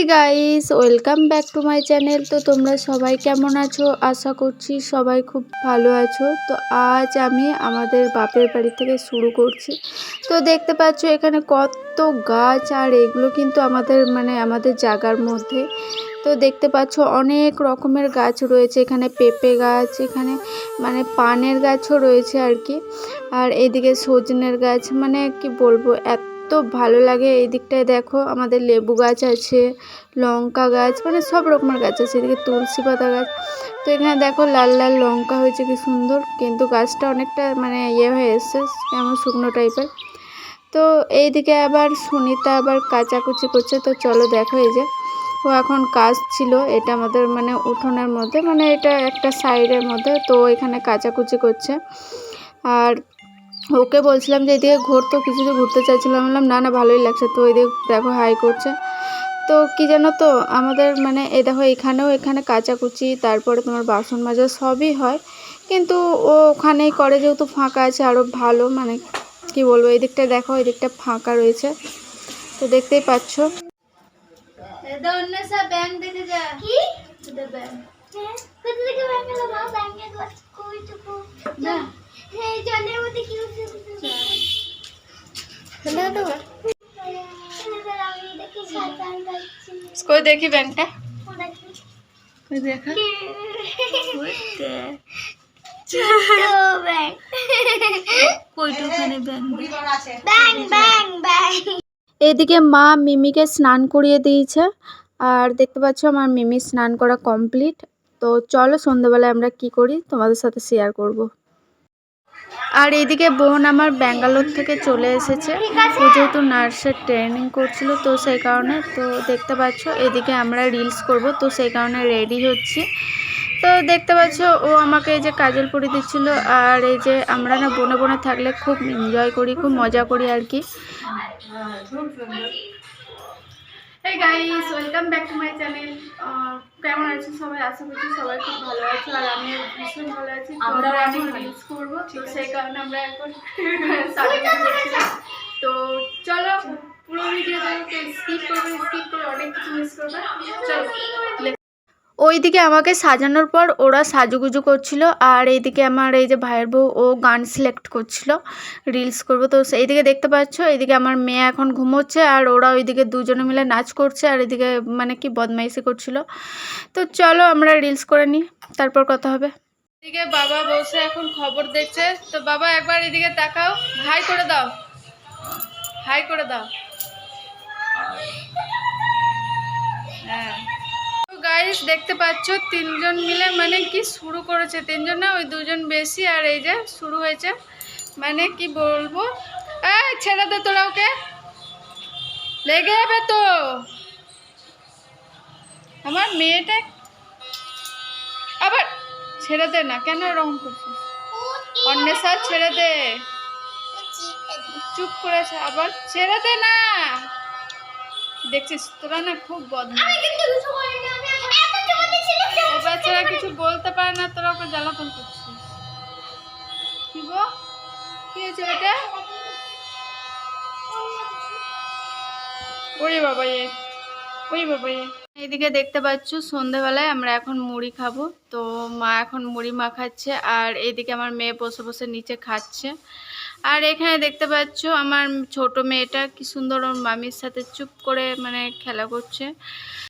Guys, welcome back to my channel. তো তোমরা সবাই কেমন আছো? আশা করছি সবাই খুব ভালো আছো। তো আজ আমি আমাদের বাপের বাড়ি থেকে শুরু করছি। তো দেখতে পাচ্ছ এখানে কত গাছ, আর এগুলো কিন্তু আমাদের জায়গার মধ্যে। তো দেখতে পাচ্ছ অনেক রকমের গাছ রয়েছে এখানে, পেঁপে গাছ, এখানে পানের গাছও রয়েছে আর কি। আর এইদিকে সজনের গাছ, কি বলবো, এত ভালো লাগে। এই দিকটায় দেখো আমাদের লেবু গাছ আছে, লঙ্কা গাছ, সব রকমের গাছ আছে। এদিকে তুলসী পাতা গাছ। তো এখানে দেখো লাল লাল লঙ্কা হয়েছে, কি সুন্দর। কিন্তু গাছটা অনেকটা ইয়ে হয়ে এসছে, কেমন শুকনো টাইপের। তো এইদিকে আবার সুনিতা আবার কাচাকুচি করছে। তো চলো দেখো, এই যে ও এখন কাজ ছিল, এটা আমাদের উঠোনের মধ্যে, এটা একটা সাইডের মধ্যে। তো এখানে কাচাকুচি করছে। আর ওকে বলছিলাম যে এদিকে ঘুরতো, কিছুদিন ঘুরতে চাইছিলাম, বললাম না ভালোই লাগছে। তো এদিকে দেখো হাই করছে। তো কি জানো তো, আমাদের এই দেখো এখানে কাচাকুচি, তারপরে তোমার বাসন মাজা সবই হয়, কিন্তু ও ওখানেই করে, যেহেতু ফাঁকা আছে আরও ভালো। কি বলবো, এই দিকটা দেখো, এই দিকটা ফাঁকা রয়েছে, তো দেখতেই পাচ্ছ। कोई देखी बैंकटा, कोई देखा এদিকে মা মিমিকে স্নান করিয়ে দিয়েছে। আর দেখতে পাচ্ছ আমার মিমি স্নান করা কমপ্লিট। তো চলো সন্ধ্যাবেলায় আমরা কি করি তোমাদের সাথে শেয়ার করব। আর এইদিকে বোন আমার ব্যাঙ্গালোর থেকে চলে এসেছে, ও যেহেতু নার্সের ট্রেনিং করছিল, তো সেই কারণে। তো দেখতে পাচ্ছ এদিকে আমরা রিলস করব, তো সেই কারণে রেডি হচ্ছি। তো দেখতে পাচ্ছ ও আমাকে এই যে কাজল পরিয়ে দিচ্ছিল। আর এই যে আমরা বনে বনে থাকলে খুব এনজয় করি, খুব মজা করি আর কি। Hey guys, welcome back to my channel. কেমন আছো সবাই? আশা করছি সবাই খুব ভালো আছো, আর আমি ভীষণ ভালো আছি। আমরা এখন রিলস করব, তো সেই কারণে আমরা এখন সাজুগুজু করছিলাম। তো চলো পুরো ভিডিওটাকে স্কিপ করে অনেক কিছু মিস করবে। চলো। ওইদিকে আমাকে সাজানোর পর ওরা সাজুগুজু করছিল, আর এইদিকে আমার এই যে ভাইয়ের বউ, ও গান সিলেক্ট করছিল, রিলস করব। তো এইদিকে দেখতে পাচ্ছ, এইদিকে আমার মেয়ে এখন ঘুমোচ্ছে, আর ওরা ওইদিকে দুজনে মিলে নাচ করছে, আর এদিকে কি বদমাইশি করছিল। তো চলো আমরা রিলস করে নিই, তারপর কথা হবে। এদিকে বাবা বসে এখন খবর দেখছে। তো বাবা একবার এদিকে তাকাও, হাই করে দাও, হাই করে দাও। হ্যাঁ গাইস, দেখতে পাচ্ছ তিনজন মিলে কি শুরু করেছে। তিনজন না, ওই দুজন বেশি। আর এই যে শুরু হয়েছে, কি বলবো, ছেড়ে দে তোরা, ওকে লেগে যাবে তো। আমার মেয়েটা আবার ছেড়ে দে না, কেন এরকম করছিস? অন্বেষা ছেড়ে দে, চুপ করেছে, আবার ছেড়ে দে না। দেখছিস তোরা না খুব বদমাশ, ও বাচ্চারা কিছু বলতে পারে না, তোরা ওকে জ্বালাতন করছিস। কি গো, কি হয়েছে বেটা? ওরে বাবা এ, ওরে বাবা এ। এইদিকে দেখতে পাচ্ছ সন্ধ্যেবেলায় আমরা এখন মুড়ি খাবো। তো মা এখন মুড়ি মাখাচ্ছে, আর এইদিকে আমার মেয়ে বসে বসে নিচে খাচ্ছে। আর এখানে দেখতে পাচ্ছ আমার ছোট মেয়েটা কি সুন্দর ওর মামির সাথে চুপ করে খেলা করছে।